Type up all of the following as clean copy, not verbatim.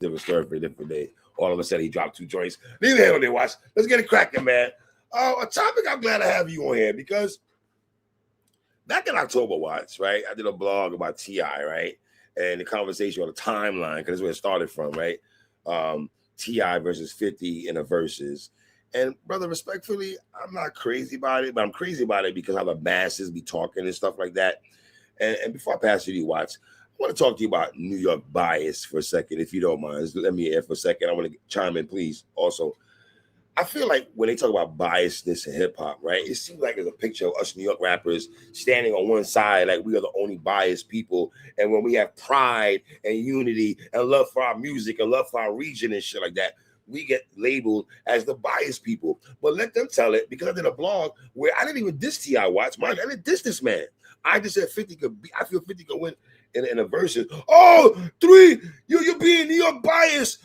different story for a different day. All of a sudden, he dropped 2 joints. Leave it on there, watch. Let's get it cracking, man. A topic I'm glad to have you on here because back in October, watch, right? I did a blog about T.I., right? And the conversation on the timeline, because that's where it started from, right? T.I. versus 50 in a Verzuz. And brother, respectfully, I'm not crazy about it, but I'm crazy about it because how the masses be talking and stuff like that. And before I pass you, watch, I want to talk to you about New York bias for a second, if you don't mind. Just let me in for a second. I want to chime in, please. Also, I feel like when they talk about biasness in hip hop, right? It seems like there's a picture of us New York rappers standing on one side, like we are the only biased people. And when we have pride and unity and love for our music and love for our region and shit like that, we get labeled as the biased people. But let them tell it, because I did a blog where I didn't even diss T.I. Watch. I didn't diss this man. I just said 50 could be, I feel 50 could win in a Verzuz. Oh, 3, you're being New York biased.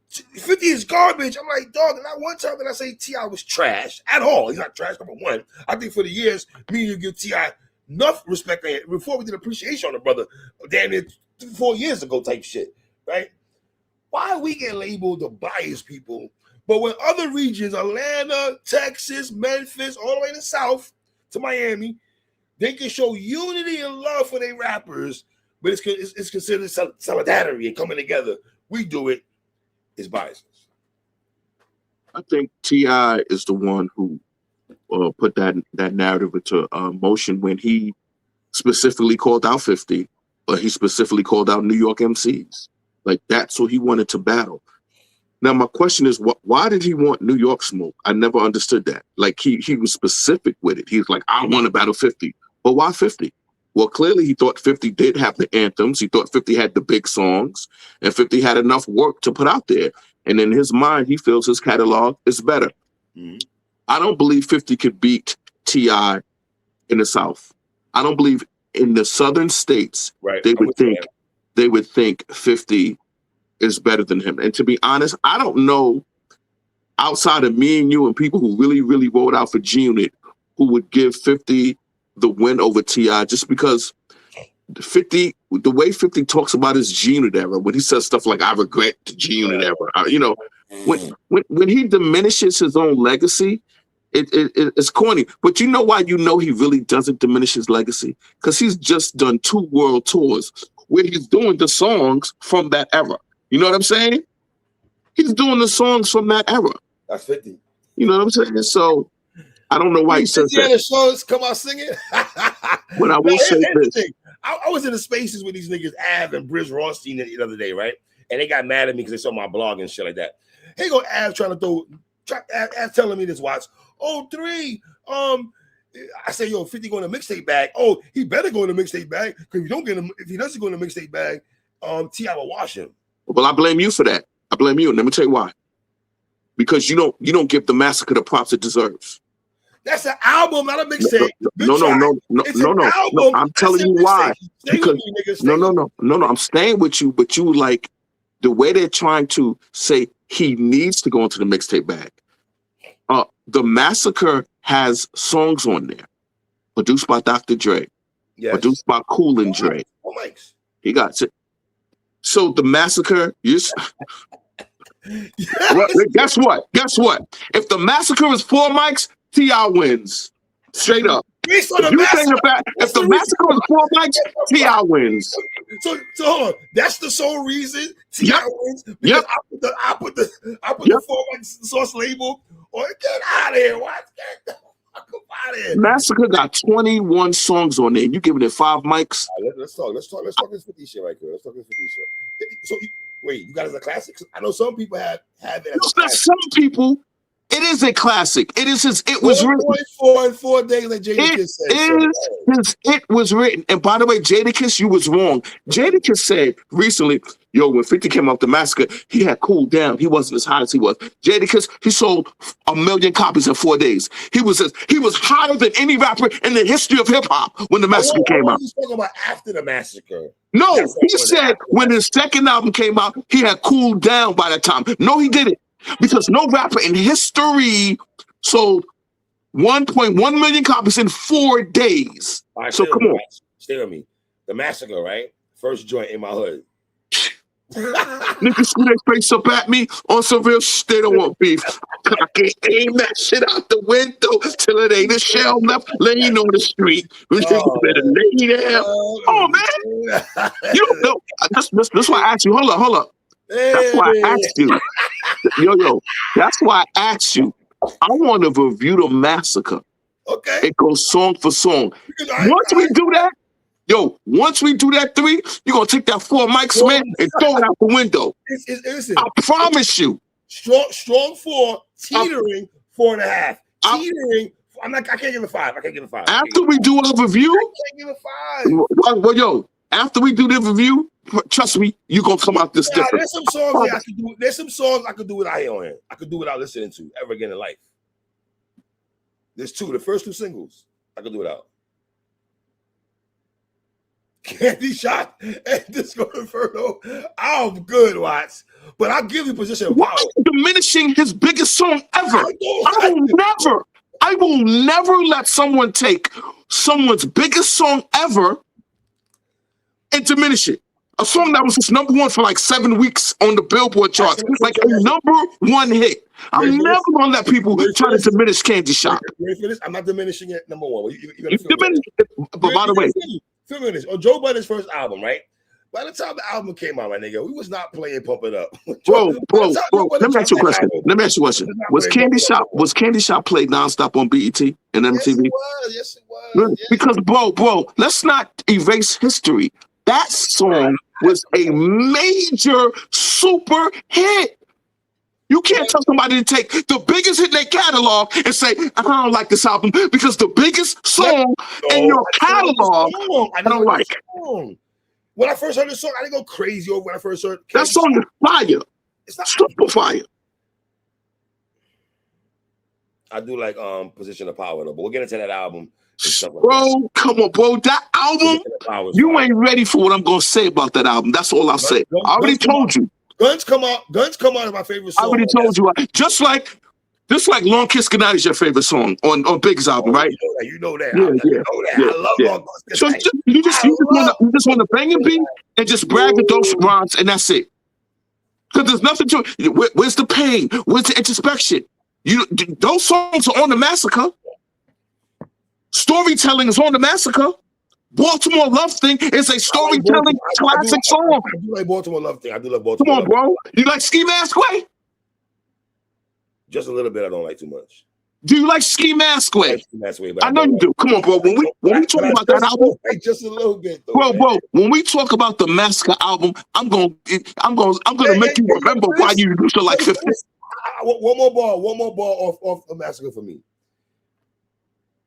50 is garbage. I'm like, dog, not one time did I say T.I. was trash at all. He's not trash, number one. I think for the years, me and you give T.I. enough respect before we did appreciation on the brother, damn it, 4 years ago type shit, right? Why we get labeled the biased people, but when other regions, Atlanta, Texas, Memphis, all the way to the South, to Miami, they can show unity and love for their rappers, but it's considered solidarity and coming together. We do it. It's biases. I think T.I. is the one who put that narrative into motion when he specifically called out 50, but he specifically called out New York MCs. Like, that's who he wanted to battle. Now, my question is, why did he want New York smoke? I never understood that. Like, he was specific with it. He was like, I want to battle 50. But why 50? Well, clearly he thought 50 did have the anthems. He thought 50 had the big songs, and 50 had enough work to put out there. And in his mind, he feels his catalog is better. Mm-hmm. I don't believe 50 could beat T.I. in the South. I don't believe in the southern states they would think 50 is better than him. And to be honest, I don't know, outside of me and you and people who really, really vote out for G-Unit, who would give 50 the win over T.I. just because 50, the way 50 talks about his G-Unit era, when he says stuff like, I regret the G-Unit era, you know, when he diminishes his own legacy, it's corny. But you know why you know he really doesn't diminish his legacy? Because he's just done 2 world tours where he's doing the songs from that era. You know what I'm saying? He's doing the songs from that era. That's 50. You know what I'm saying? So I don't know why he says that. The shows come out singing. But I will say this. I was in the spaces with these niggas, Av and Briz Rothstein the other day, right? And they got mad at me because they saw my blog and shit like that. Here go Av trying to throw, Av telling me this, watch. Oh, 3. I say, yo, 50 going to mixtape bag. Oh, he better go in the mixtape bag because if you don't get him, if he doesn't go in the mixtape bag, T.I. will wash him. Well, I blame you for that. I blame you, and let me tell you why. Because you don't give the Massacre the props it deserves. That's an album, not a mixtape. No. I'm telling you why. Because no. I'm staying with you, but you like the way they're trying to say he needs to go into the mixtape bag. The Massacre has songs on there, produced by Dr. Dre, produced by Cool and Dre. He got it. So the Massacre, yes. Guess what? If the Massacre is 4 mics, T.I. wins. Straight up. If the Massacre is 4 mics, T.I. wins. So hold on. That's the sole reason T.I. wins. Because I put the 4 mic source label. Or get out of here. What? Get the fuck out of here. Massacre got 21 songs on there. You giving it 5 mics? Let's talk this 50 shit right here. Let's talk this 50 shit. So wait, you got it as a classic? I know some people have it as a classic. Some people. It is a classic. It is his. It was written in 4 days, like Jadakiss said. It was written. And by the way, Jadakiss, you was wrong. Jadakiss said recently, yo, when 50 came out the Massacre, he had cooled down. He wasn't as hot as he was. Jadakiss, he sold 1 million copies in 4 days. He was hotter than any rapper in the history of hip hop when the Massacre came out. He's talking about after the Massacre. No, he said when his second album came out, he had cooled down by that time. No, he didn't. Because no rapper in history sold 1.1 million copies in 4 days. Right, so come on. Stay with me. The Massacre, right? First joint in my hood. Niggas see their face up at me on some real shit. They don't want beef. I can aim that shit out the window till it ain't a shell left laying on the street. Niggas better lay down. Oh, man. You don't know. That's why I asked you. Hold up. That's why I asked you. Yo. That's why I asked you. I want to review the massacre. Okay. It goes song for song. Once we do that, once we do that 3, you're going to take that 4 mics, man, and throw it out the window. Listen, I promise you. Strong 4, teetering 4.5. Teetering. I can't give it 5. After we do our review, I can't give it 5. Well, after we do the review, trust me, you're going to come out this different. There's some songs I could do. There's some songs I could do without on here. I could do without listening to ever again in life. There's 2. The first 2 singles I could do without. Candy Shot and Disco Inferno. I'm good, Watts. But I'll give you position of power. Why diminishing his biggest song ever? I will never let someone take someone's biggest song ever and diminish it. A song that was just #1 for like 7 weeks on the Billboard charts, like a #1 hit. I'm never gonna let people try to diminish Candy Shop. You ready for this? I'm not diminishing it. #1. You diminish it. But by the way, feel this. On Joe Budden's first album, right? By the time the album came out, my nigga, we was not playing Pump It Up. Bro. Let me ask you a question. Was Candy Shop played nonstop on BET and MTV? Yes, it was. Because, bro, let's not erase history. That song was a major super hit. You can't tell somebody to take the biggest hit in their catalog and say, I don't like this album, because the biggest song in your catalog, I don't like. When I first heard this song, I didn't go crazy over when I first heard that song is fire. It's not super fire. I do like Position of Power though, but we'll get into that album. Bro, come on, bro. That album, you ain't ready for what I'm gonna say about that album. That's all I'll say. I already told you. Guns Come Out is my favorite song. I already told you. Just like Long Kiss Goodnight is your favorite song on Big's album, right? You know that. Yeah. I love Long Kiss Goodnight. So you just want to bang and beat and just brag with those rhymes, and that's it. Because there's nothing to it. Where's the pain? Where's the introspection? Those songs are on the Massacre. Storytelling is on the Massacre. Baltimore Love Thing is a storytelling classic song. I do like Baltimore Love Thing. I do love Baltimore. Come on, bro. You like Ski Mask Way? Just a little bit. I don't like too much. Do you like Ski Mask Way? I know you do. Come on, bro. When we talk about that album, just a little bit, though, bro. When we talk about the Massacre album, I'm gonna make you remember why you used to like 50. One more ball off the Massacre for me.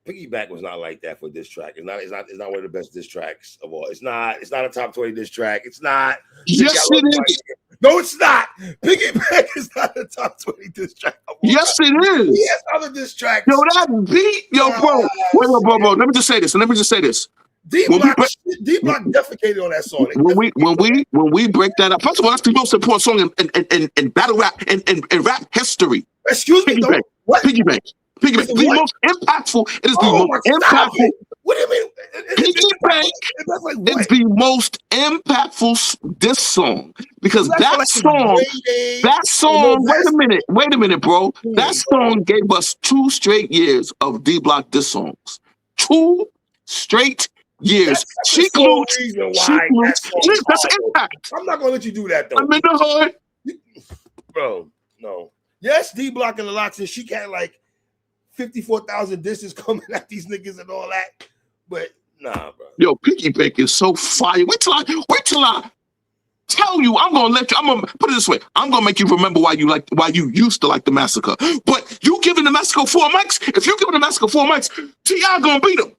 Piggyback was not like that for this track. It's not one of the best diss tracks of all. It's not a top 20 diss track. It's not. Yes, it is. No, it's not. Piggyback is not a top 20 diss track of all. Yes, it is. He has other diss tracks. Yo, that beat, bro. Wait, bro. Let me just say this. D-Block defecated on that song. When we break that up, first of all, that's the most important song in battle rap and rap history. Excuse me, though. What? Piggyback. The most impactful. It is the most impactful. What do you mean? Piggyback is the most impactful diss song because that song. Wait a minute, bro. That song gave us 2 straight years of D-Block diss songs. 2 straight years. That's impact. I'm not gonna let you do that though. I'm in the hood, bro. No. Yes, D-Block and the Locks and she got like 54,000 disses coming at these niggas and all that, but nah, bro. Yo, Piggyback is so fire. Wait till I tell you. I'm gonna put it this way. I'm gonna make you remember why you used to like the Massacre. But you giving the Massacre 4 mics? If you giving the Massacre 4 mics, T.I. gonna beat them.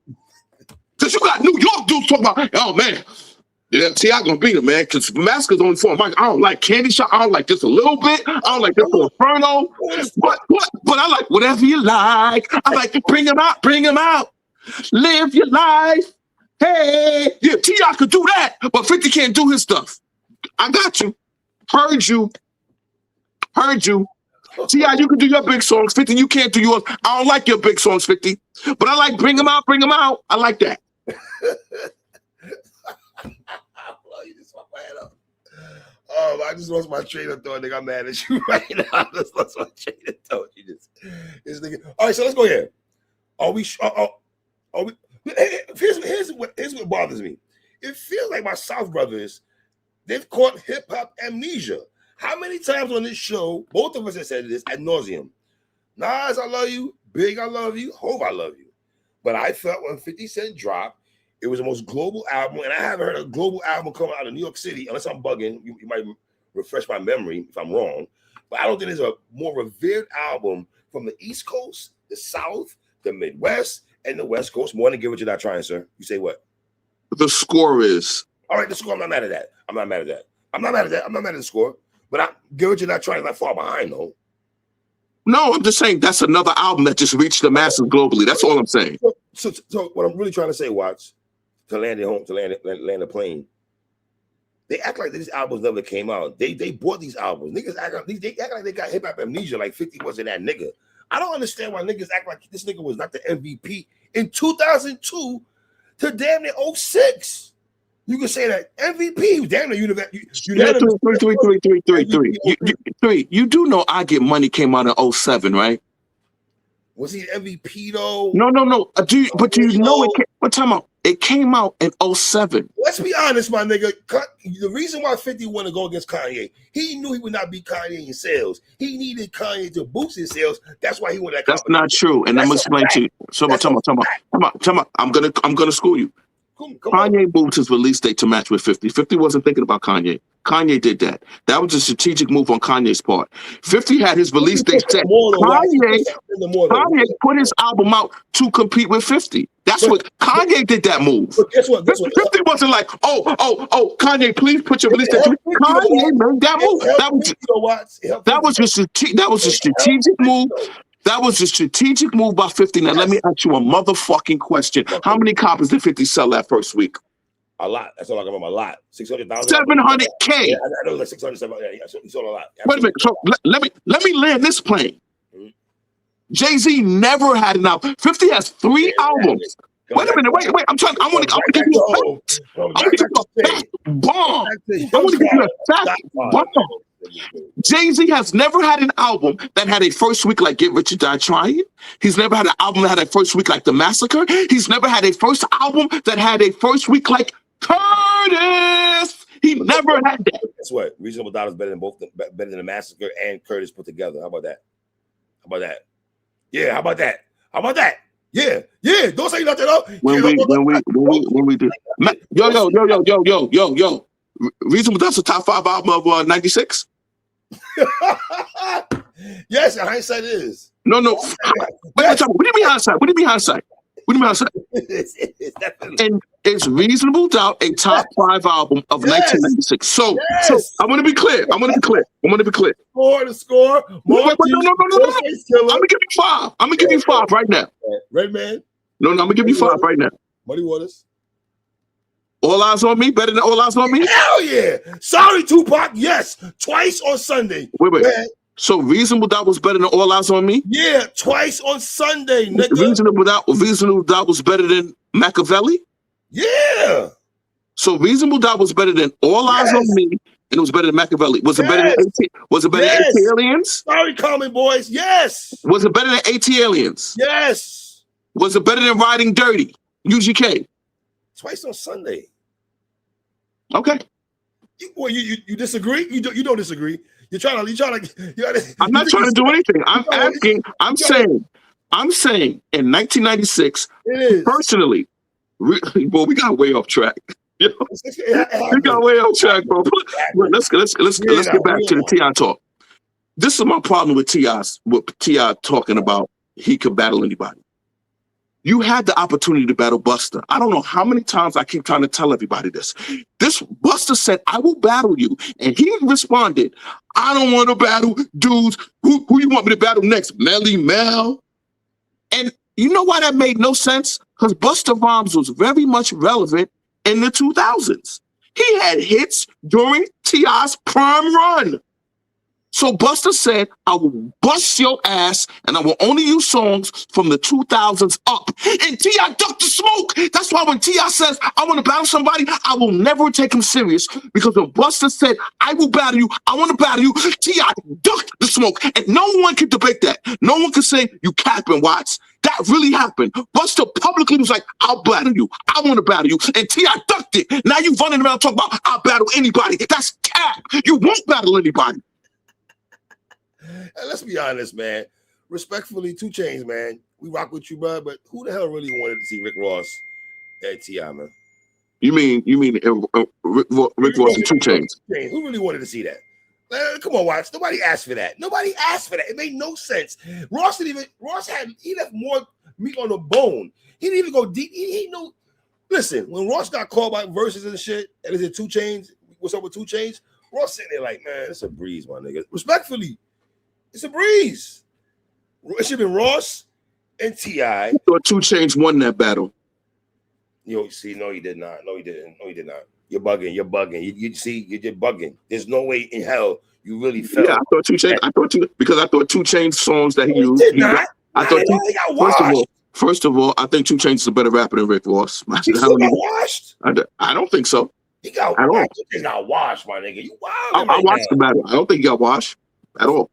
Cause you got New York dudes talking about, oh man, yeah, T.I. gonna beat him, man. Cause Massacre's only 4 mics. I don't like Candy Shop. I don't like this a little bit. I don't like this Inferno. But I like whatever you like. I like bring him out. Live your life. Hey, yeah, T.I. could do that, but 50 can't do his stuff. I got you. Heard you. T.I., you can do your big songs, 50. You can't do yours. I don't like your big songs, 50. But I like bring them out. I like that. I just lost my train of thought. Nigga, I'm mad at you right now. I just lost my train of thought. This nigga. All right, so let's go here. Are we? Here's what bothers me. It feels like my South brothers, they've caught hip hop amnesia. How many times on this show, both of us have said this ad nauseum? Nas, I love you. Big, I love you. Hope I love you. But I felt when 50 Cent dropped, it was the most global album, and I haven't heard a global album come out of New York City, unless I'm bugging. You might refresh my memory if I'm wrong. But I don't think there's a more revered album from the East Coast, the South, the Midwest, and the West Coast. More than Give What You're Not Trying, sir. You say what? The score is. All right, the score, I'm not mad at that. I'm not mad at the score. But Give What You're Not Trying is not far behind, though. No, I'm just saying that's another album that just reached the masses globally. That's all I'm saying. So what I'm really trying to say, Watts, to land the plane, they act like these albums never came out. They bought these albums. Niggas act like they got hip hop amnesia, like 50 wasn't that nigga. I don't understand why niggas act like this nigga was not the MVP in 2002 to damn near 06. You can say that MVP, damn near three. You do know I Get Money came out in 07, right? Was he MVP though? No. Do you know it? What time out? It came out in 07. Let's be honest, my nigga. The reason why 50 wanted to go against Kanye, he knew he would not beat Kanye in sales. He needed Kanye to boost his sales. That's why he wanted that. That's not true, and I'm gonna explain to you. So, I'm gonna school you. Kanye moved his release date to match with 50. 50 wasn't thinking about Kanye. Kanye did that. That was a strategic move on Kanye's part. 50 had his release date set. Kanye put his album out to compete with 50. That's what Kanye did that move. But guess what? 50 wasn't like, Kanye, please put your release date. Kanye made that move. That was a strategic move. That was a strategic move by 50. Now, let me ask you a motherfucking question. How many copies did 50 sell that first week? A lot. That's all I remember. A lot. 600,000. 700K. Yeah, I know like 600, 700. Yeah, he sold a lot. Wait a minute. So let me land this plane. Mm-hmm. Jay-Z never had an album. 50 has 3 albums. Wait a minute. Wait. I want to give you a fact. I want to give you a fact bomb. I want to give you a fact bomb. Jay-Z has never had an album that had a first week like Get Rich or Die Trying. He's never had an album that had a first week like The Massacre. He's never had a first album that had a first week like Curtis. He never had that. Guess what? Reasonable Doubt is better than The Massacre and Curtis put together. How about that? Yeah, how about that? Yeah. Don't say nothing else. When we do. Yo. Reasonable Doubt's the top 5 album of 96. Yes, in hindsight it is. No. What do you mean hindsight? And it's Reasonable Doubt a top 5 album of 1996. So I want to be clear. Score. No. I'm gonna give you 5. I'm gonna give you 5 right now. Redman. No, I'm gonna give you 5 right now. Muddy Waters. All Eyes on Me, better than All Eyes on Me? Hell yeah. Sorry, Tupac. Yes. Twice on Sunday. Wait. So Reasonable Doubt was better than All Eyes on Me? Yeah, twice on Sunday, nigga. Reasonable Doubt was better than Machiavelli? Yeah. So Reasonable Doubt was better than All Eyes on Me, and it was better than Machiavelli. Was it better than AT Aliens? Sorry, Common Boys. Yes. Was it better than AT Aliens? Yes. Was it better than Riding Dirty? UGK? Twice on Sunday. Okay. You disagree? You don't disagree. I'm not trying to do anything. I'm saying in 1996, personally, we got way off track. We got way off track, bro. Let's get back to the T.I. talk. This is my problem with T.I. talking about he could battle anybody. You had the opportunity to battle Busta. I don't know how many times I keep trying to tell everybody this. This Busta said, I will battle you. And he responded, I don't want to battle dudes. Who you want me to battle next? Melly Mel? And you know why that made no sense? Because Busta Rhymes was very much relevant in the 2000s. He had hits during T.I.'s prime run. So Buster said, I will bust your ass and I will only use songs from the 2000s up. And T.I. ducked the smoke. That's why when T.I. says, I want to battle somebody, I will never take him serious. Because when Buster said, I will battle you, I want to battle you, T.I. ducked the smoke. And no one can debate that. No one can say, you capping, Watts. That really happened. Buster publicly was like, I'll battle you. I want to battle you. And T.I. ducked it. Now you running around talking about, I'll battle anybody. That's cap. You won't battle anybody. Let's be honest, man. Respectfully, 2 Chainz, man. We rock with you, bro. But who the hell really wanted to see Rick Ross at T.I., man? You mean Rick Ross and 2 Chainz? Who really wanted to see that? Come on, Watts. Nobody asked for that. Nobody asked for that. It made no sense. He left more meat on the bone. He didn't even go deep. He knew. Listen, when Ross got called by Verzuz and shit, and is it 2 Chainz? What's up with 2 Chainz? Ross sitting there like, man, it's a breeze, my nigga. Respectfully, it's a breeze. It should have been Ross and T.I. I thought 2 Chainz won that battle. You see, no, he did not. No, he didn't. No, he did not. You're bugging. You're bugging. You see, you're bugging. There's no way in hell you really felt. Yeah, I thought 2 Chainz. I thought 2 Chainz songs that he used. He did not. I thought he got washed. First of all, I think 2 Chainz is a better rapper than Rick Ross. He still got washed. I don't think so. He got washed. He got washed, my nigga. You wild. I watched the battle. I don't think he got washed at all.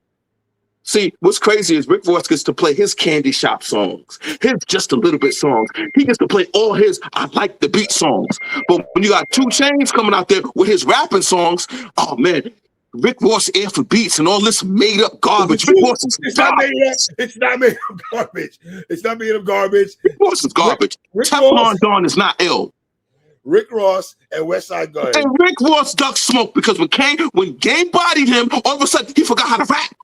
See, what's crazy is Rick Ross gets to play his candy shop songs, his just a little bit songs. He gets to play all his I like the beat songs. But when you got 2 Chainz coming out there with his rapping songs, oh man, Rick Ross air for beats and all this made up garbage. Rick Ross is garbage. It's not made up garbage. It's not made up garbage. Rick Ross is garbage. Teflon Don is not ill. Rick Ross and Westside Gunn. And Rick Ross ducked smoke because when Game bodied him, all of a sudden he forgot how to rap.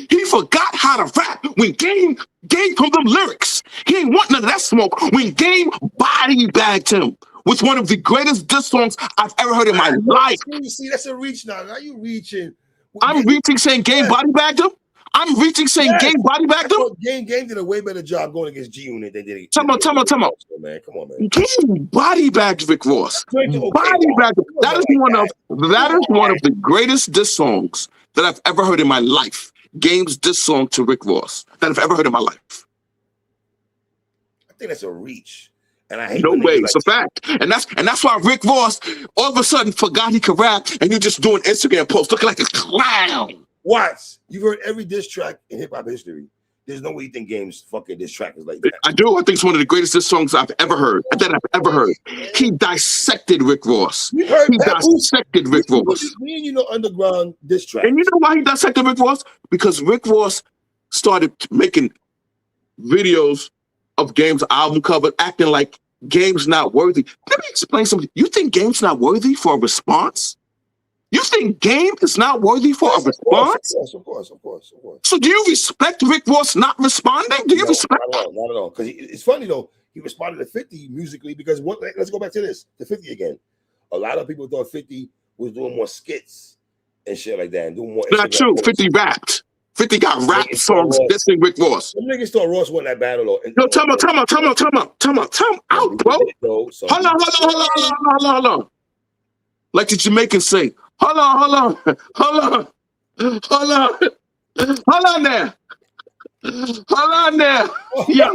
He forgot how to rap when Game gave him them lyrics. He ain't want none of that smoke. When Game body bagged him with one of the greatest diss songs I've ever heard in my life. You see, that's a reach now. Now you reaching. I'm reaching saying Game body bagged him. I'm reaching saying Game body bagged him. Game did a way better job going against G Unit than did. Tell me. Man, come on, man. Game body bagged Rick Ross. Body bagged him. That is one of the greatest diss songs that I've ever heard in my life. Game's diss song to Rick Ross that I've ever heard in my life. I think that's a reach. And I hate no way, it's a fact. And that's why Rick Ross all of a sudden forgot he could rap and you're just doing Instagram posts looking like a clown. Watts, you've heard every diss track in hip-hop history. There's no way you think Game's fucking diss track is like that. I do. I think it's one of the greatest diss songs I've ever heard. He dissected Rick Ross. He dissected Rick Ross. Me and you know underground diss track. And you know why he dissected Rick Ross? Because Rick Ross started making videos of Game's album cover acting like Game's not worthy. Let me explain something. You think Game's not worthy for a response? You think Game is not worthy for a response? Of course. So do you respect Rick Ross not responding? Do you respect? Not at all. Because it's funny though. He responded to 50 musically because let's go back to this, to 50 again. A lot of people thought 50 was doing more skits and shit like that and doing more. Not true. 50 rapped. 50 got rap songs dissing Rick Ross. Some niggas thought Ross won that battle though. Yo, tell me out, bro. Hold on. Like the Jamaicans say, hold on there. Hold on there. Yeah.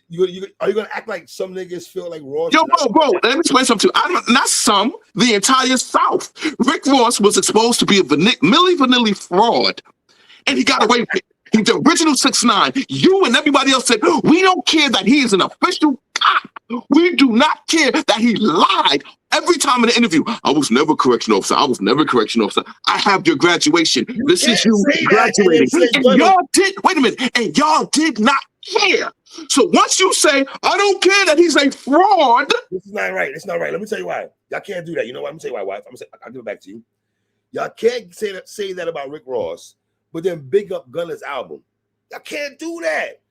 Yo, are you gonna act like some niggas feel like Ross? Yo, bro, let me explain something to you. Not some, the entire South. Rick Ross was exposed to be a Milli Vanilli fraud, and he got away with it. He's the original 6ix9ine. You and everybody else said, we don't care that he is an official cop. We do not care that he lied every time in the interview. I was never a correction officer. I have your graduation. This is you graduating. And y'all did, wait a minute, and y'all did not care. So once you say, I don't care that he's a fraud. This is not right. It's not right. Let me tell you why. Y'all can't do that. You know what? I'm going to tell you why, wife. I'll give it back to you. Y'all can't say that about Rick Ross, but then big up Gunna's album. Y'all can't do that.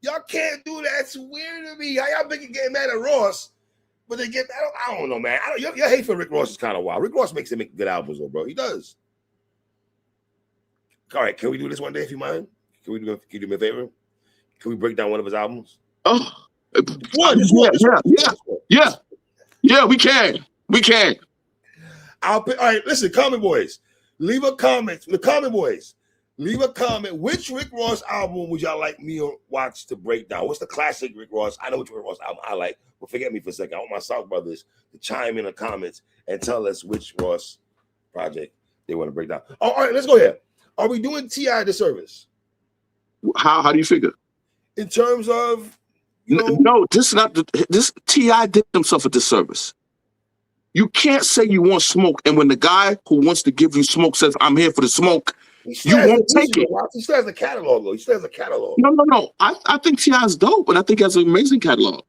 Y'all can't do that. It's weird to me. How y'all big getting mad at Ross, but they get, I don't know, man. Your hate for Rick Ross is kind of wild. Rick Ross makes him make good albums, though, bro. He does. All right, can we do this one day, if you mind? Can you do me a favor? Can we break down one of his albums? Oh, one. Yeah, we can. All right, listen, Common Boys. Leave a comment. The comment boys. Leave a comment. Which Rick Ross album would y'all like me to watch to break down? What's the classic Rick Ross? I know which Rick Ross album I like, but forget me for a second. I want my South brothers to chime in the comments and tell us which Ross project they want to break down. All right, let's go here. Are we doing T.I. the service? How do you figure? In terms of no, this T.I. did himself a disservice. You can't say you want smoke, and when the guy who wants to give you smoke says, "I'm here for the smoke," you won't take it. He still has a catalog, though. He still has a catalog. No. I think T.I. is dope, and I think he has an amazing catalog.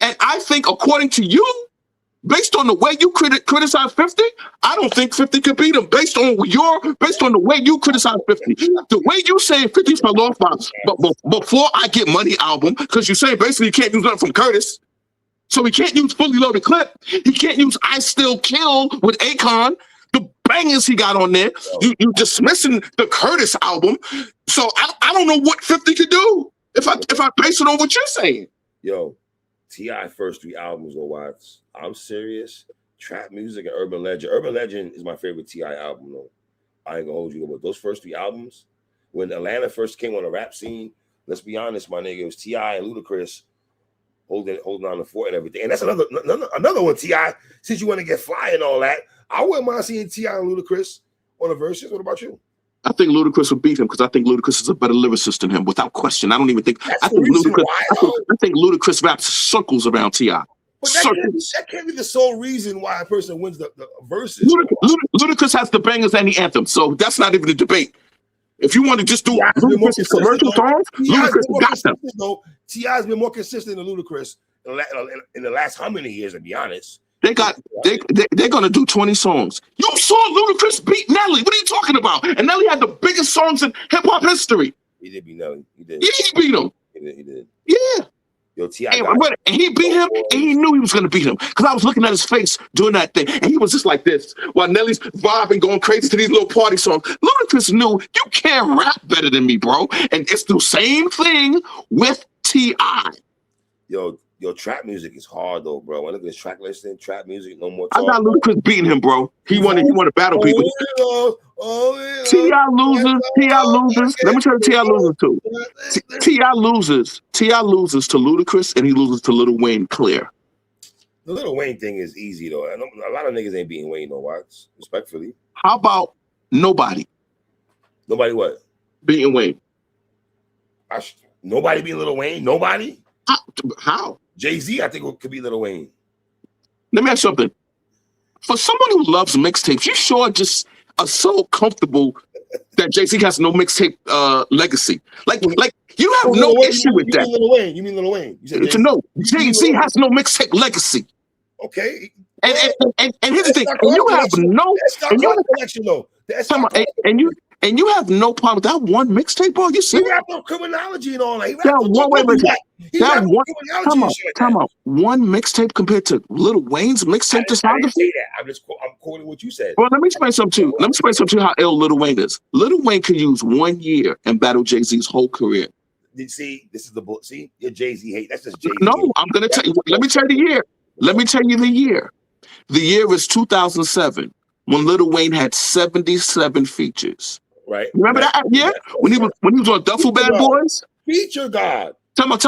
And I think, according to you, based on the way you criticize 50, I don't think 50 could beat him. Based on the way you criticize 50, the way you say 50 fell off, but before I Get Money album, because you say basically you can't use nothing from Curtis. So he can't use Fully Loaded Clip. He can't use I Still Kill with Akon. The bangers he got on there. You dismissing the Curtis album. So I don't know what 50 could do if I base it on what you're saying. Yo, T.I. first 3 albums or Watts. I'm serious. Trap Music and Urban Legend. Urban Legend is my favorite T.I. album though. I ain't gonna hold you, but those first 3 albums, when Atlanta first came on the rap scene, let's be honest, my nigga, it was T.I. and Ludacris holding on the fort and everything. And that's another one, T.I. Since you want to get fly and all that, I wouldn't mind seeing T.I. and Ludacris on the Verzuz. What about you? I think Ludacris would beat him because I think Ludacris is a better lyricist than him, without question. I don't even think. I think Ludacris raps circles around T.I. But that can't be the sole reason why a person wins the Verzuz. Ludacris has the bangers and the anthem, so that's not even a debate. If you want to just do Ludacris' commercial songs, Ludacris got them. T.I.'s been more consistent than Ludacris in the last how many years, to be honest. They're gonna do 20 songs. You saw Ludacris beat Nelly. What are you talking about? And Nelly had the biggest songs in hip hop history. He did beat Nelly. He did. He beat him. He did. Yeah. Yo, T.I. And he beat him, and he knew he was gonna beat him. Because I was looking at his face doing that thing, and he was just like this while Nelly's vibing, going crazy to these little party songs. Ludacris knew you can't rap better than me, bro. And it's the same thing with T.I. Yo, trap music is hard though, bro. When I look at this track listing, trap music, no more. I got Ludacris beating him, bro. He wanted to battle people. T.I. loses. Let me tell you, T.I. loses too. T.I. loses to Ludacris, and he loses to Lil Wayne clear. The Lil Wayne thing is easy though. A lot of niggas ain't beating Wayne no Watts, respectfully. How about nobody? Nobody what? Beating Wayne. Nobody beating Lil Wayne? Nobody? How? Jay-Z, I think it could be Lil Wayne. Let me ask you something. For someone who loves mixtapes, you sure just are so comfortable that Jay-Z has no mixtape legacy. Like you have no issue with that. You mean Lil Wayne? You said no, Jay-Z has no mixtape legacy. Okay. And here's the thing. And you have no collection though. And you have no problem with that one mixtape, bro. You see? He rapped on criminology and all that. Time out. One mixtape compared to Lil Wayne's mixtape discography. I'm quoting what you said. Well, let me explain something too. How ill Lil Wayne is. Lil Wayne could use 1 year and battle Jay-Z's whole career. See, this is the book. See, your Jay-Z hate. That's just Jay-Z. No, I'm gonna tell you. Let me tell you the year. Let me tell you the year. The year is 2007 when Lil Wayne had 77 features. Right. Remember that year when he was on Duffel Bad Boys? Feature God. Tell me. Is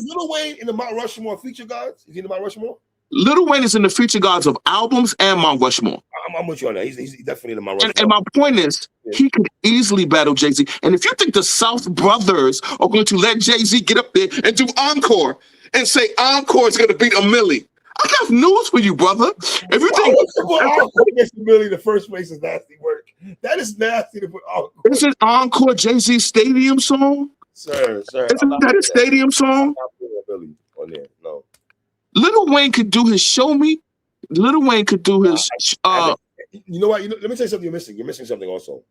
Lil Wayne in the Mount Rushmore feature gods? Is he in the Mount Rushmore? Lil Wayne is in the feature gods of albums and Mount Rushmore. I'm with you on that. He's definitely in the Mount Rushmore. And my point is, he could easily battle Jay-Z. And if you think the South Brothers are going to let Jay-Z get up there and do Encore and say Encore is going to beat a Millie, I got news for you, brother. If you think Encore against a Millie, the first place is nasty work. That is nasty to put Encore. This is Encore Jay-Z Stadium song? Sir. Isn't that a stadium song? On there. No. Lil Wayne could do his Show Me. Lil Wayne could do his. You know what? Let me tell you something you're missing. You're missing something also.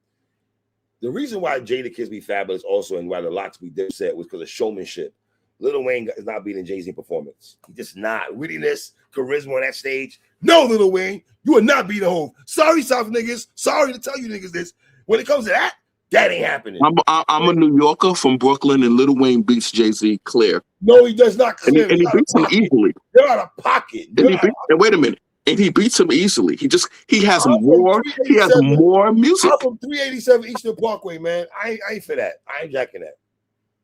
The reason why Jadakiss be fabulous also and why the Locks be Dipset was because of showmanship. Lil Wayne is not beating Jay-Z performance. He's just not. Wittiness, charisma on that stage. No, Lil Wayne, you are not beating Hov. Sorry, South niggas. Sorry to tell you niggas this. When it comes to that ain't happening. I'm a New Yorker from Brooklyn, and Lil Wayne beats Jay-Z clear. No, he does not clear. And he beats him easily. They're out of pocket. And wait a minute. and he beats him easily. He has I'm from more. He has 387. more music. I'm from 387 Eastern Parkway, man. I ain't for that. I ain't jacking that.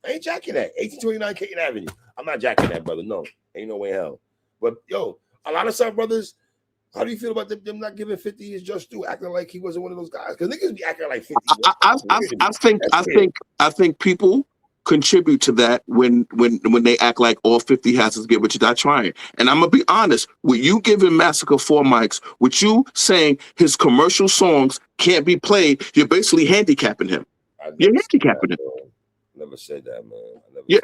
1829 Caton Avenue. I'm not jacking that, brother. No, ain't no way in hell. But yo, a lot of South brothers, how do you feel about them not giving 50 his just due, acting like he wasn't one of those guys? Because niggas be acting like 50. I think people contribute to that when they act like all 50 has to get what you're not trying. And I'm gonna be honest, with you giving Massacre 4 mics, with you saying his commercial songs can't be played, you're basically handicapping him. You're handicapping him. Never said that, man. Yeah,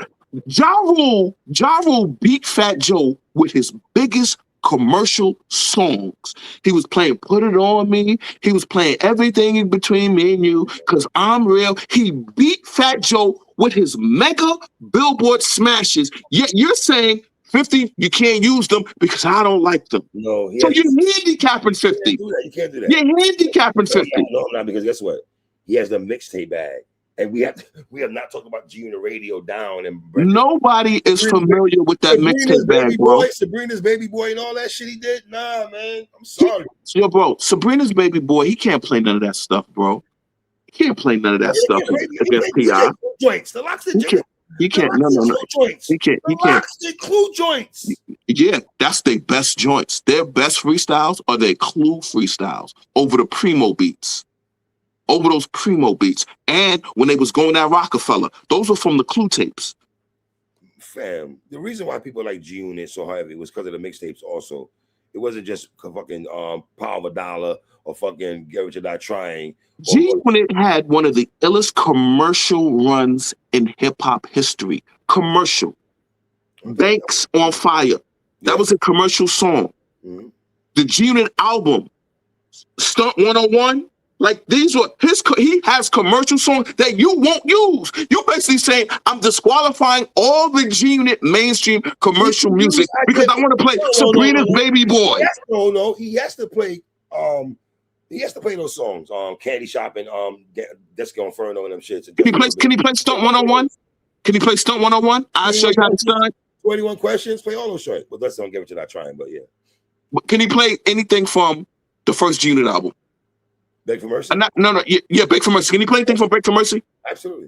Ja Rule beat Fat Joe with his biggest commercial songs. He was playing Put It On Me. He was playing Everything in Between Me and You, Cause I'm Real. He beat Fat Joe with his mega Billboard smashes. Yet you're saying 50, you can't use them because I don't like them. No, so you're handicapping 50. You can't do that. You're handicapping 50. No, not because guess what? He has the mixtape bag. And we have not talked about G Unit Radio down and nobody is familiar with that mixtape bag, bro. Sabrina's Baby Boy and all that shit he did. Nah, man. I'm sorry. Yo, bro, Sabrina's Baby Boy, he can't play none of that stuff, bro. He can't play none of that stuff against P.I. Joints. The locks and he can't. No. Joints. He can't. Locks and Clue joints. Yeah, that's their best joints. Their best freestyles are their Clue freestyles over the Primo beats. Over those Primo beats. And when they was going at Rockefeller, those were from the Clue tapes. Fam, the reason why people like G Unit so heavy was because of the mixtapes also. It wasn't just fucking Power of a Dollar or fucking Get Rich or Die Trying. G Unit had one of the illest commercial runs in hip-hop history. Commercial. Banks on Fire. That was a commercial song. Mm-hmm. The G Unit album, Stunt 101, like these were he has commercial songs that you won't use. You basically saying I'm disqualifying all the G Unit mainstream commercial music because I want to play Sabrina's Baby Boy. No, he has to play those songs. Candy Shop and Disco Inferno and them shits. Can he play Stunt 101? Can he play Stunt 101? I'll show you how to stunt. 21 Questions, play all those shit. But let's don't give it to that trying, but yeah. But can he play anything from the first G Unit album? Beg for Mercy? No. Yeah, Beg for Mercy. Can you play anything from Beg for Mercy? Absolutely.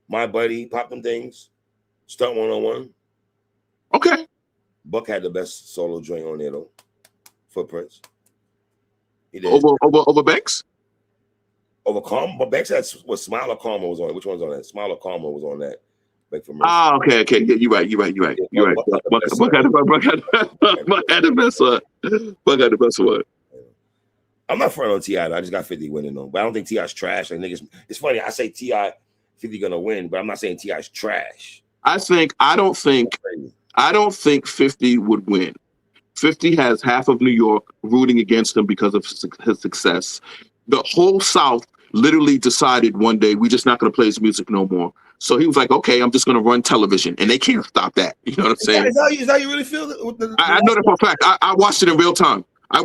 My Buddy, Pop Them Things, Stunt 101. Okay. Buck had the best solo joint on there, though. Footprints. He did. Over Bex? Over Karma? But Bex had what Smile or Karma was on it. Which one's on that? Smile or Karma was on that. Beg for Mercy. Ah, okay. Yeah, you're right. Buck had the best one. Buck had the best one. I'm not front on T.I. I just got 50 winning though. But I don't think T.I.'s trash. Like niggas, it's funny. I say T.I. 50 gonna win, but I'm not saying T.I.'s trash. I don't think 50 would win. 50 has half of New York rooting against him because of his success. The whole South literally decided one day we're just not gonna play his music no more. So he was like, okay, I'm just gonna run television, and they can't stop that. You know what I'm saying? Is that you really feel? I know that for a fact. I watched it in real time. The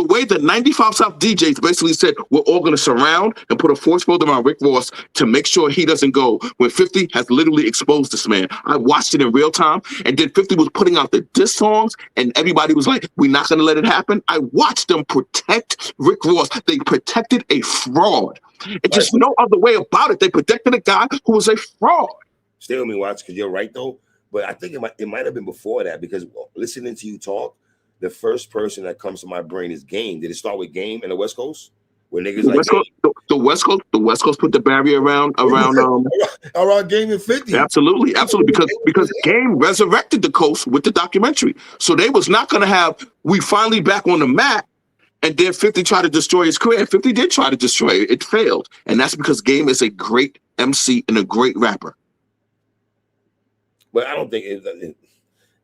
way the 95 South DJs basically said we're all going to surround and put a force field around Rick Ross to make sure he doesn't go when 50 has literally exposed this man. I watched it in real time, and then 50 was putting out the diss songs, and everybody was like, we're not going to let it happen. I watched them protect Rick Ross. They protected a fraud. And just no other way about it. They protected a guy who was a fraud. Stay with me, Watch, because you're right, though. But I think it might have been before that because listening to you talk, the first person that comes to my brain is Game. Did it start with Game in the West Coast? Where niggas the West Coast put the barrier around Game and 50. Absolutely. Because Game resurrected the coast with the documentary. So they was not gonna have we finally back on the map. And then 50 tried to destroy his career. 50 did try to destroy it. It failed. And that's because Game is a great MC and a great rapper. But I don't think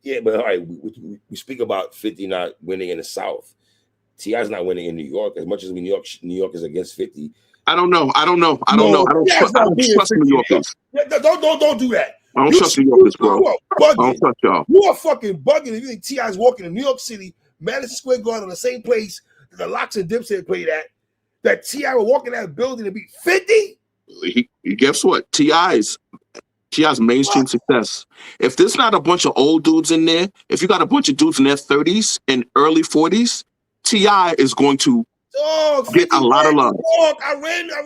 yeah, but all right, we speak about 50 not winning in the South. T.I.'s not winning in New York as much as New York is against 50. I don't know. I don't trust New Yorkers. Don't do that. I don't trust New Yorkers, bro. I don't trust y'all. You are fucking bugging if you think T.I.'s walking in New York City, Madison Square Garden, on the same place that the Locks and Dipset played at, that T.I. will walk in that building and beat 50? Guess what? T.I.'s T.I.'s mainstream success. If there's not a bunch of old dudes in there, if you got a bunch of dudes in their 30s and early 40s, T.I. is going to get 50 a lot of ran love. New York. I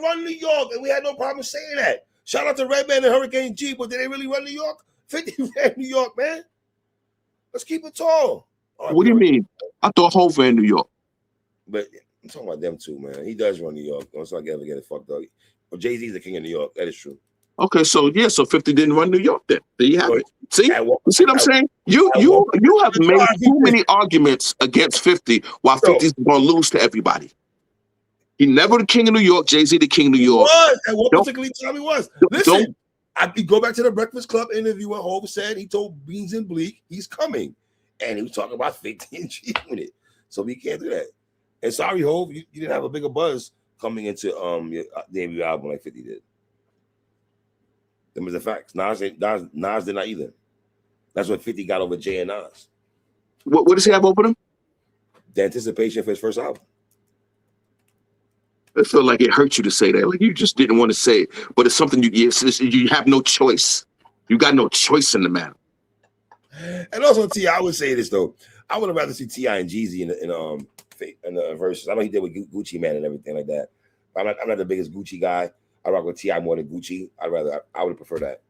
run New York, and we had no problem saying that. Shout out to Redman and Hurricane G, but did they really run New York? 50 ran New York, man. Let's keep it tall. What do you mean? I thought Hov ran New York. But I'm talking about them too, man. He does run New York. Don't so I ever get it fucked up. Well, Jay-Z's the king of New York. That is true. Okay, so 50 didn't run New York then. There you have it. See? You see what I'm saying? You have made too many arguments against 50 while 50's going to lose to everybody. He never the king of New York. Jay-Z the king of New York. He was. At one particular time he was. Listen, I go back to the Breakfast Club interview when Hov said he told Beans and Bleak he's coming. And he was talking about 50 and G Unit. So we can't do that. And sorry, Hov, you didn't have a bigger buzz coming into your debut album like 50 did. Them is the facts. Nas did not either. That's what 50 got over Jay and Nas. What does he have over them? The anticipation for his first album. I feel like it hurt you to say that. Like you just didn't want to say it. But it's something you have no choice. You got no choice in the matter. And also T.I., I would say this though. I would have rather see T.I. and Jeezy in the Verzuz. I know he did with Gucci Man and everything like that. I'm not the biggest Gucci guy. I rock with T.I. more than Gucci. I would prefer that.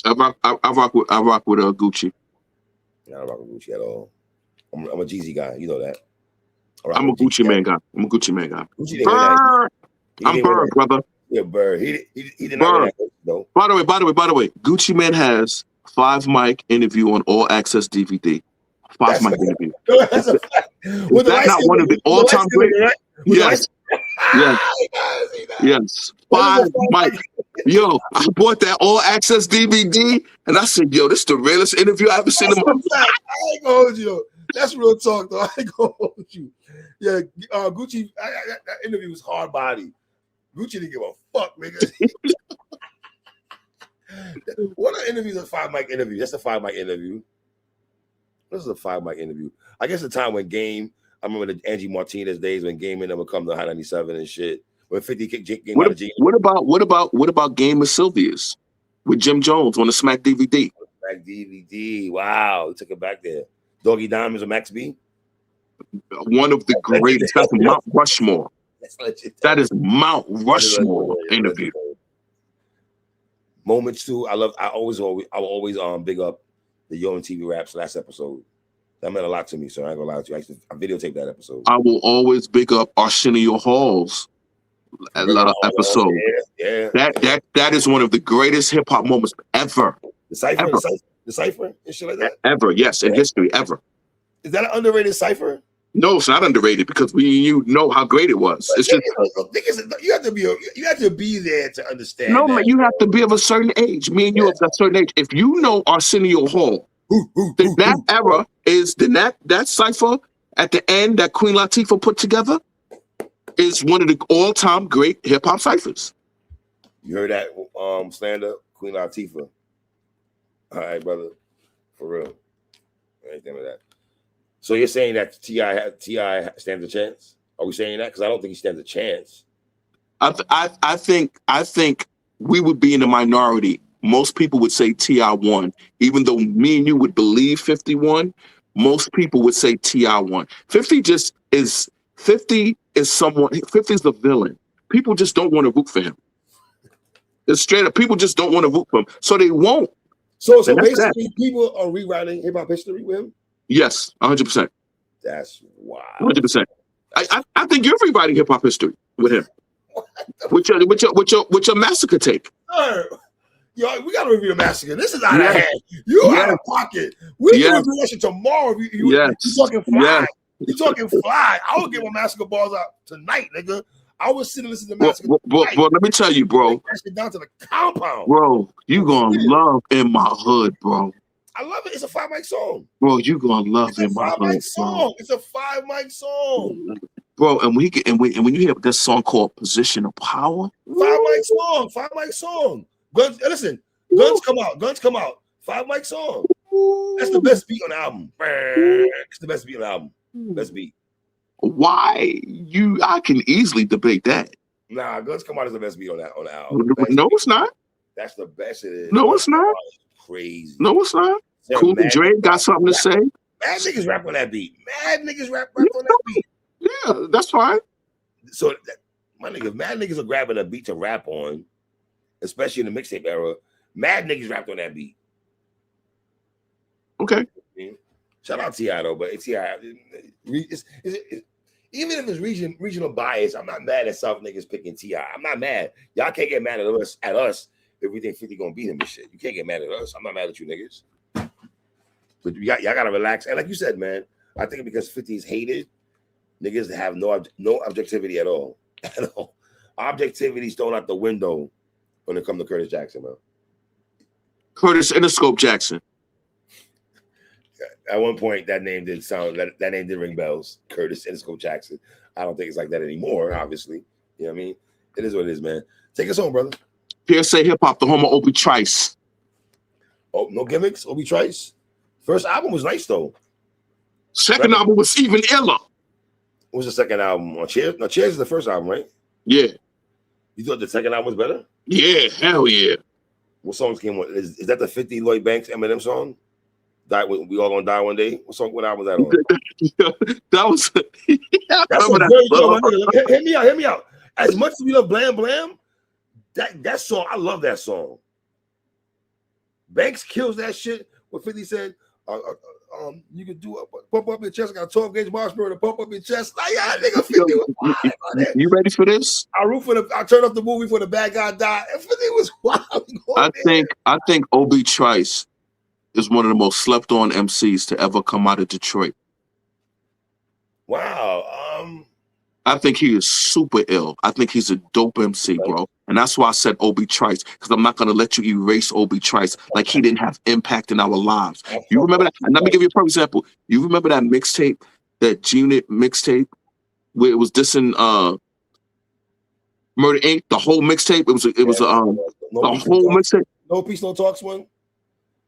I rock with Gucci. I don't rock with Gucci at all. I'm a Jeezy guy. You know that. I'm a Gucci man guy. Gucci Bird. I'm Bird, brother. Yeah, Bird. He did not win that, though. By the way, Gucci Man has 5 mic interview on All Access DVD. 5 mic interview. That's a fact. Is that not one of the all-time great? Right? Yes. Yes. 5 mic. Yo, I bought that All Access DVD, and I said, yo, this is the realest interview I ever seen in my life. I ain't gonna hold you. That's real talk, though. I ain't gonna hold you. Yeah, Gucci, that interview was hard body. Gucci didn't give a fuck, nigga. What are interviews? A 5 mic interview. That's a 5 mic interview. This is a 5 mic interview. I guess the time when Game, I remember the Angie Martinez days when Game and them would come to High 97 and shit. When 50 kicked Game out of G. What about Game of Sylvia's with Jim Jones on the Smack DVD? Smack DVD. Wow, he took it back there. Doggy Diamonds with Max B. One of the greatest. That's Mount Rushmore. That is Mount Rushmore interview. Moments too. I will always big up the Yo and TV Raps last episode. That meant a lot to me, so I ain't gonna lie to you. I videotaped that episode. I will always big up Arsenio Hall's episode. Yeah. That is one of the greatest hip hop moments ever. The cipher and shit like that. Ever, yes, in history, ever. Is that an underrated cipher? No, it's not underrated because you know how great it was. It's just you have to be there to understand. No, man, you have to be of a certain age. Me and you of a certain age. If you know Arsenio Hall, that era is that cipher at the end that Queen Latifah put together is one of the all-time great hip hop ciphers. You heard that slander, Queen Latifah. All right, brother, for real. Anything like that. So you're saying that T.I. stands a chance? Are we saying that? Because I don't think he stands a chance. I think we would be in the minority. Most people would say T.I. won, even though me and you would believe 51. Most people would say T.I. won. 50 is someone. 50 is the villain. People just don't want to root for him. It's straight up. People just don't want to root for him, so they won't. So basically, people are rewriting hip hop history with him. Yes, 100%. That's wild. 100%. I think you're rewriting hip hop history with him. With your massacre take. Yo, we gotta review the massacre. This is out of hand. You out of pocket. We can review that shit tomorrow. You talking fly. You talking fly. I would get my massacre balls out tonight, nigga. I was sitting listening to massacre. Bro, let me tell you, bro. Down to the compound. Bro, you gonna love In My Hood, bro. I love it. It's a 5 mic song. Bro, you gonna love In My Hood. It's a 5 mic song. Bro, and when you hear this song called Position of Power. 5 mic song. Guns, listen, Guns come out. 5 mic song. That's the best beat on the album. It's the best beat on the album. Best beat. Why? I can easily debate that. Nah, Guns Come Out is the best beat on the album. No, it's not. That's the best it is. No, it's not. Crazy. No, it's not. There Cool mad Dre got something to say. Mad niggas rap on that beat. Mad niggas rap on that beat. Yeah, that's fine. So my niggas, mad niggas are grabbing a beat to rap on, especially in the mixtape era. Mad niggas rapped on that beat. Okay. Shout out T.I. though, but T.I. Even if it's regional bias, I'm not mad at South niggas picking T.I. I'm not mad. Y'all can't get mad at us if we think 50 gonna beat him and shit. You can't get mad at us. I'm not mad at you niggas. But y'all gotta relax. And like you said, man, I think because 50 is hated, niggas have no objectivity at all. At all. Objectivity's thrown out the window when it comes to Curtis Jackson, man. Curtis Interscope Jackson. At one point, that name did ring bells. Curtis Interscope Jackson. I don't think it's like that anymore, obviously. You know what I mean? It is what it is, man. Take us home, brother. PSA Hip Hop, the home of Obi Trice. Oh, no gimmicks, Obi Trice. First album was nice, though. Second album was even iller. What was the second album? On Cheers? No, Cheers is the first album, right? Yeah. You thought the second album was better? Yeah, hell yeah. What songs came on? Is that the 50 Lloyd Banks Eminem song? We all gonna die one day. What album was that on? That was. Hear me out. As much as we love Blam Blam, that song, I love that song. Banks kills that shit. What 50 said, you can do it, pump up your chest. I got a 12 gauge marshmallow to pump up your chest. Like, yeah, nigga, 50 was wild. You ready for this? I turned off the movie for the bad guy died. And 50 was wild. I think Obi Trice is one of the most slept on MCs to ever come out of Detroit. Wow. I think he is super ill. I think he's a dope MC, bro. And that's why I said Obi Trice, because I'm not going to let you erase Obi Trice like he didn't have impact in our lives. You remember that? And let me give you a perfect example. You remember that mixtape, that G-Unit mixtape, where it was dissing Murder Inc., the whole mixtape? It was the whole mixtape. No Peace, No Talks one?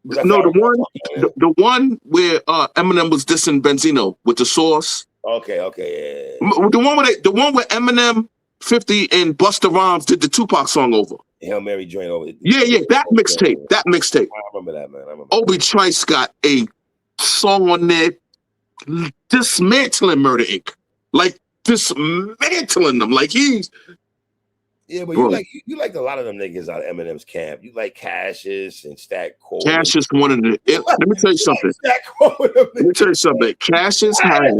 No, the one where Eminem was dissing Benzino with the Source. Okay, yeah. The one where Eminem, 50, and Busta Rhymes did the Tupac song over. Hail Mary joint over. Yeah, that mixtape. I remember that, man. Obi Trice got a song on there dismantling Murder Inc. Like dismantling them. Like he's. Yeah, but you like a lot of them niggas out of Eminem's camp. You like Cassius and Stack Cole. Cassius one of the. Let me tell you something. Let me tell you something. Cassius has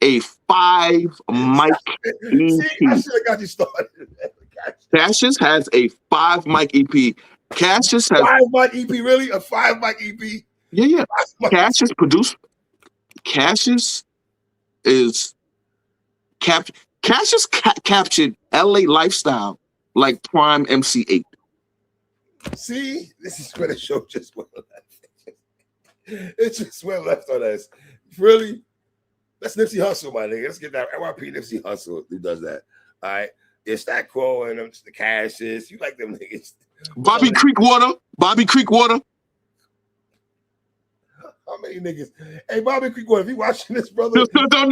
a 5 mic EP. See, I should have got you started. Cassius has a 5 mic EP. Cassius has 5 mic EP, really? A 5 mic EP? Yeah. Cassius produced. Cassius is captured. Cassius captured LA lifestyle like prime MC8. See, this is where the show just went left. It just went left on us. Really? That's Nipsey Hussle, my nigga. Let's get that NYP Nipsey Hussle who does that. All right. It's that Crow and them, the Cassius. You like them niggas. Bobby Creekwater. How many niggas? Hey, Bobby Creekwater, if you watching this, brother. No. I'm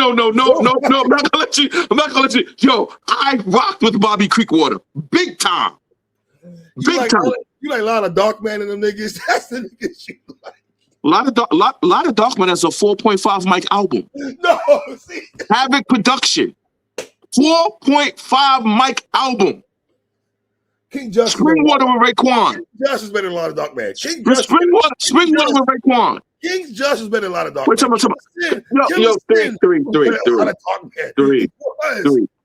not gonna let you. Yo, I rocked with Bobby Creekwater. Big time. You like a lot of Dark Man and them niggas. That's the niggas you like. A lot of Darkman has a 4.5 mic album. No, see. Havoc Production. 4.5 mic album. King Justice. Springwater with Raekwon. King Justice is better than a lot of Dark Man. Springwater with Raekwon. King's Justice is better than a lot of Dark Man. Three.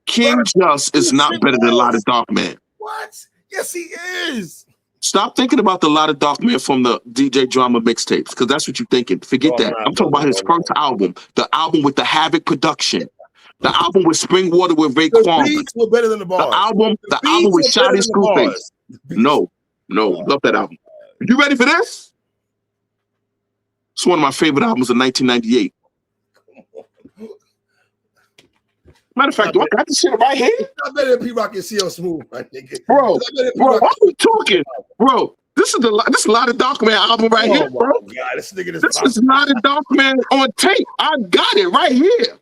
King Justice is not better than a lot of Dark Man. What? Yes, he is. Stop thinking about the lot of Dark Man from the DJ Drama mixtapes, because that's what you're thinking. Forget that. I'm talking about his first album, the album with the Havoc Production, the album with Springwater with Raekwon. The beats were better than the bars. The album with Shotty Screwface. No, love that album. You ready for this? It's one of my favorite albums of 1998. Matter of fact, do I got this shit right here? It's not better than P-Rock and CL Smooth, my nigga. Bro, why are we talking? Bro, this is a lot of Dark Man album right here, bro. God, this is not a Dark Man on tape. I got it right here.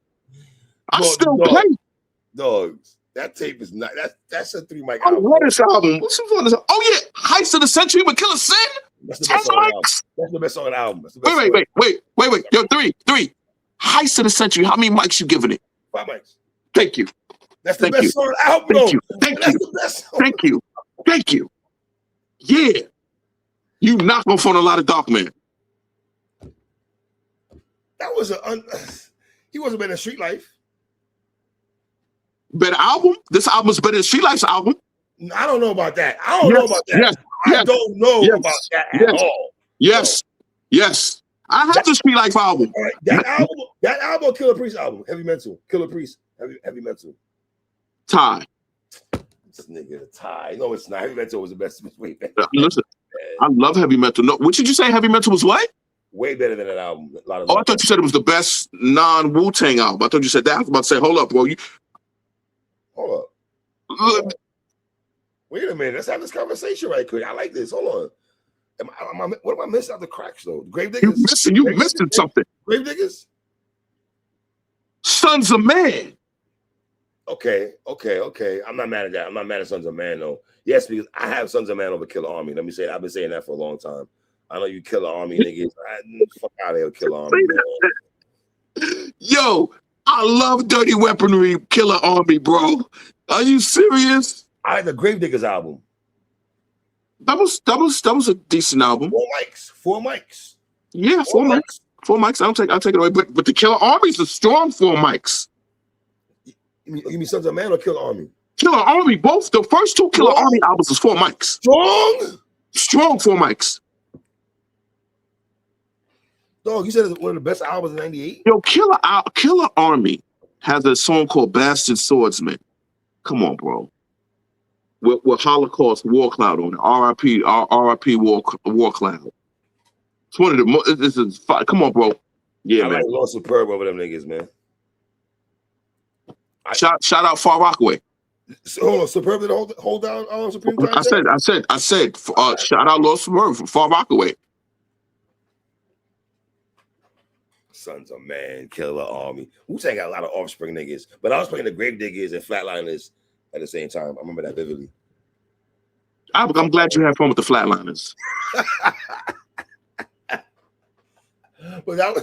I still play. Dogs. That tape is not. That's a 3 mic Oh, album. what is this album? What's this one? Oh yeah, Heist of the Century with Killer Sin. That's the 10 best song on the album. mics. That's the best song on the album. That's the best Wait. Yo, three. Heist of the Century. How many mics you giving it? 5 mics. Thank you. That's the best song on the album. Thank you. The best song. Thank you. Yeah. You not gonna phone a lot of Dark Man. That was he wasn't better than Street Life. Better album? This album is better than Street Life's album. I don't know about that. I don't know about that. I don't know about that at all. Yes. I have the Street Life album. All right. That album, Killer Priest album, Heavy Mental. Killer Priest, Heavy Mental. Tie. This nigga tie. No, it's not. Heavy Mental was the best. Way better. Listen, I love Heavy Mental. No, what did you say? Heavy Mental was what? Way better than that album. I thought you said it was the best non-Wu-Tang album. I thought you said that. I was about to say, hold up, bro. Hold up. Wait a minute. Let's have this conversation right quick. I like this. Hold on. What am I missing out the cracks though? Grave Diggers. You missing something. Grave Diggers. Sons of Man. Okay. I'm not mad at that. I'm not mad at Sons of Man though. Yes, because I have Sons of Man over Killer Army. Let me say it. I've been saying that for a long time. I know you Killer Army niggas. Fuck out of here, Killer Army. Man. Yo, I love Dirty Weaponry, Killer Army, bro. Are you serious? I like the Grave Diggers album. That was a decent album. 4 mics. Yeah, 4 mics. 4 mics. I'll take it away. But the Killer Army's a strong 4 mics. You mean Sons of Man or Killer Army? Killer Army, both. The first 2 Killer Army albums was 4 mics. Strong 4 mics. Dog, you said it's one of the best albums in '98. Yo, Killer Army has a song called "Bastard Swordsman." Come on, bro. With Holocaust War Cloud on it. R.I.P. War Cloud. It's one of the most. This is come on, bro. Yeah, I man. like Lord Superb over them niggas, man. Shout out Far Rockaway. So, hold on, Superb did hold down Supreme Time? I said. Shout out Lord Superb from Far Rockaway. Sons of Man, Killer Army. Wu-Tang got a lot of offspring niggas, but I was playing the Grave Diggers and Flatliners at the same time. I remember that vividly. I'm glad you had fun with the Flatliners. But that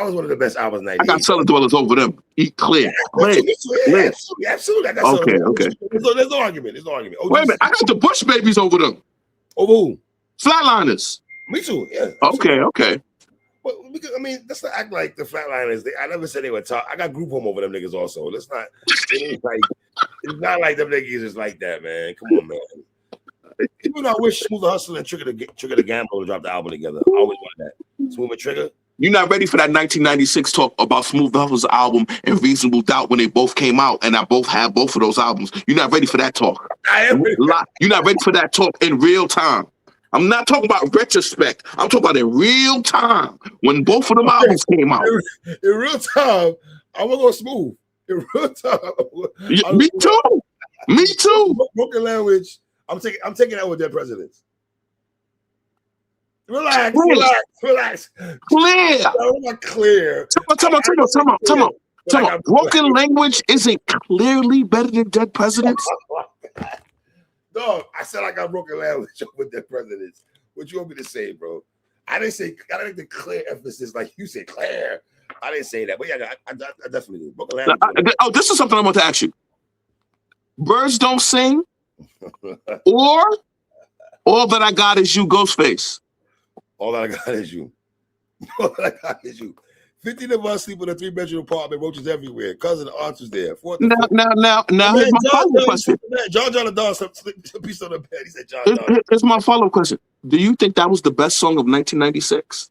was one of the best albums. '98. I got Cellar Dwellers over them. Eat clear. Absolutely. Okay. There's no argument. Wait a minute. I got the Bush Babies over them. Over who? Flatliners. Me too. Yeah. Okay. But because, I mean, let's not act like the Flatliners. I never said they were top. I got group home over them niggas also. Let's not. It's not like them niggas is like that, man. Come on, man. Even though I wish Smooth the Hustler and Trigger the Gambler to drop the album together. I always want that. Smooth and Trigger. You're not ready for that 1996 talk about Smooth the Hustler's album and Reasonable Doubt when they both came out, and I both have both of those albums. You're not ready for that talk. I am. You're not ready for that talk in real time. I'm not talking about retrospect. I'm talking about in real time when both of them albums came out. In real time, I'm gonna go Smooth. In real time, Me too. Broken Language. I'm taking that with Dead Presidents. Relax. Clear. Not clear. Tell me. Broken Language isn't clearly better than Dead Presidents. Dog, I said I got Broken Language with Dead Presidents. What you want me to say, bro? I didn't like the clear emphasis like you said, Claire. I didn't say that, but yeah, I definitely do. Broken Language. This is something I want to ask you. Birds Don't Sing, or All That I Got Is You, Ghostface. All That I Got Is You. All That I Got Is You. 15 of us sleep in a 3-bedroom apartment, roaches everywhere. Cousin Arch was there. Now, here's my follow-up question. John the Don piece on the bed. He said, John. Here's my follow-up question. Do you think that was the best song of 1996?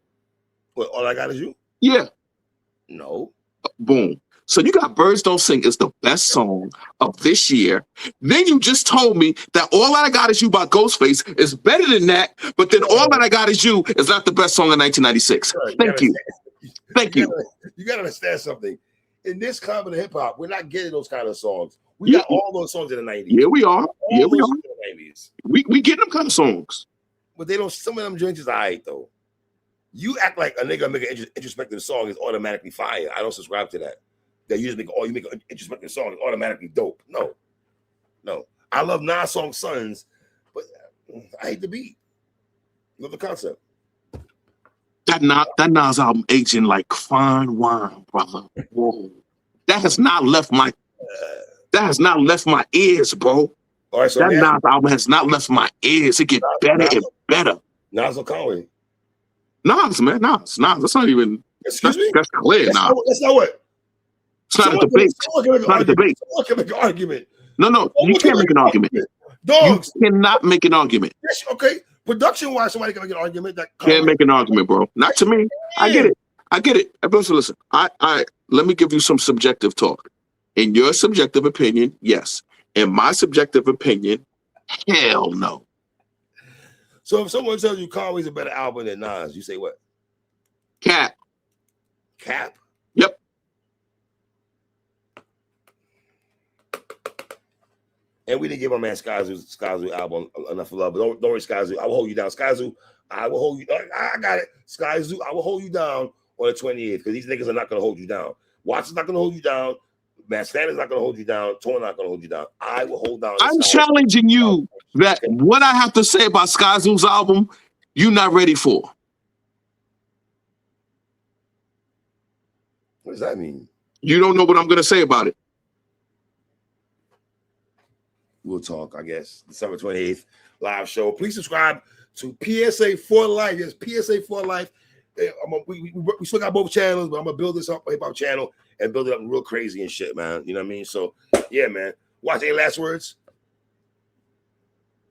What, All I Got Is You? Yeah. No. Boom. So you got Birds Don't Sing is the best song of this year. Then you just told me that All That I Got Is You by Ghostface is better than that, but then All That I Got Is You is not the best song of 1996. Thank you. You gotta understand something. In this climate of hip hop, we're not getting those kind of songs. We got all those songs in the 90s. Yeah, we are. In the 90s. We get them kind of songs. But they don't, some of them joints is all right, though. You act like a nigga make an introspective song is automatically fire. I don't subscribe to that. That you just make an introspective song is automatically dope. No. No. I love Nas song Sons, but I hate the beat. Love the concept. That Nas album aging like fine wine, brother. Whoa. That has not left my ears, bro. All right, so that Nas album has not left my ears. It gets better and better. Nas or Conway? Nas, man, Nas. That's not even. Excuse me? That's clear, Nas. That's not what. It's not a debate. It's not a debate. Someone can make an argument. No, you can't make an argument. Dogs. You cannot make an argument. Yes, okay. Production-wise, somebody can make an argument. Can't make an argument, bro. Not to me. I get it. Listen. I let me give you some subjective talk. In your subjective opinion, yes. In my subjective opinion, hell no. So if someone tells you Conway's a better album than Nas, you say what? Cap. Yep. And we didn't give my man Skyzoo's album enough love. But don't worry, Skyzoo. I will hold you down. Skyzoo, I will hold you. I got it. Skyzoo, I will hold you down on the 28th because these niggas are not going to hold you down. Watson's not going to hold you down. Matt Stanley's not going to hold you down. Torn not going to hold you down. I will hold down. I'm challenging you that what I have to say about Skyzoo's album, you're not ready for. What does that mean? You don't know what I'm going to say about it. We'll talk, I guess. December 28th, live show. Please subscribe to PSA for Life. Yes, PSA for Life. We still got both channels, but I'm going to build this up, hip-hop channel, and build it up real crazy and shit, man. You know what I mean? So, yeah, man. Watch. Any last words?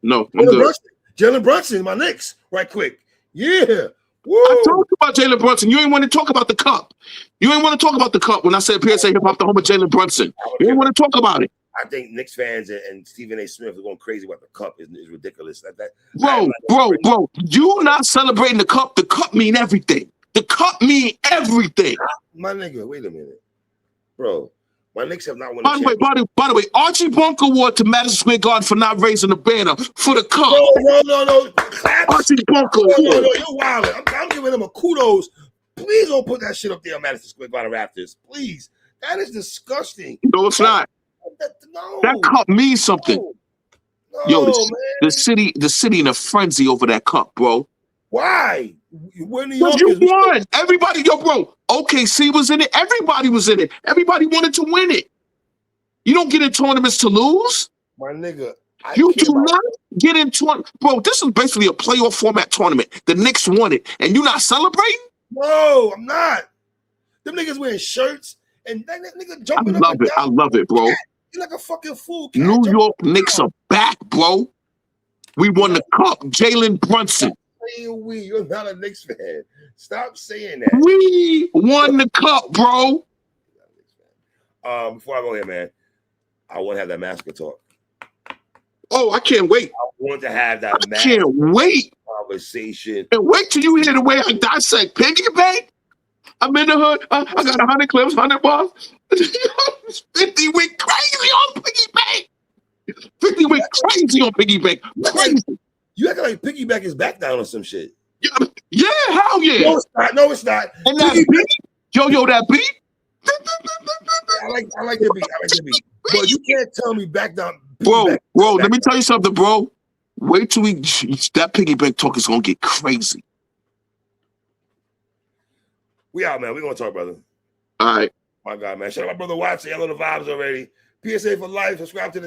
No, I'm good. Jalen Brunson, my Knicks, right quick. Yeah. Woo. I talked about Jalen Brunson. You ain't want to talk about the cup. You ain't want to talk about the cup when I said PSA hip-hop, the home of Jalen Brunson. You ain't want to talk about it. I think Knicks fans and Stephen A. Smith are going crazy about the cup. Is ridiculous. Bro, you not celebrating the cup. The cup mean everything. The cup mean everything. My nigga, wait a minute. Bro, my Knicks have not won by the way, Archie Bunk Award to Madison Square Garden for not raising the banner for the cup. No. Claps. Archie Bunk Award. No, you're wild. I'm giving him a kudos. Please don't put that shit up there on Madison Square Garden Rafters. Please. That is disgusting. No, it's not. That cup means something. Yo, the city in a frenzy over that cup, bro. Why? You won. Everybody, bro. OKC was in it. Everybody was in it. Everybody wanted to win it. You don't get in tournaments to lose. My nigga. You do not get in tournament. Bro, this is basically a playoff format tournament. The Knicks won it. And you not celebrating? No, I'm not. Them niggas wearing shirts and that nigga jumping up and down. I love it, bro. You're like a fucking fool. New York Knicks are back, bro. We won the cup. Jalen Brunson. You're not a Knicks fan. Stop saying that. We won the cup, bro. Before I go here, man, I want to have that massacre talk. Oh, I can't wait. I want to have that conversation. And wait till you hear the way I dissect Piggy Bank. I'm in the hood. I got 100 clips, 100 bars. 50 went crazy on Piggy Bank. 50 went crazy on Piggy Bank. Crazy. You acting like Piggy Bank is back down on some shit. Yeah, hell yeah. No, it's not. And that beat, that beat. I like the beat. But you can't tell me back down. Bro, let me tell you something, bro. Wait till that Piggy Bank talk is gonna get crazy. We out, man. We're gonna talk, brother. All right. My God, man. Shout out my brother Watson. Y'all know the vibes already. PSA for Life. Subscribe to the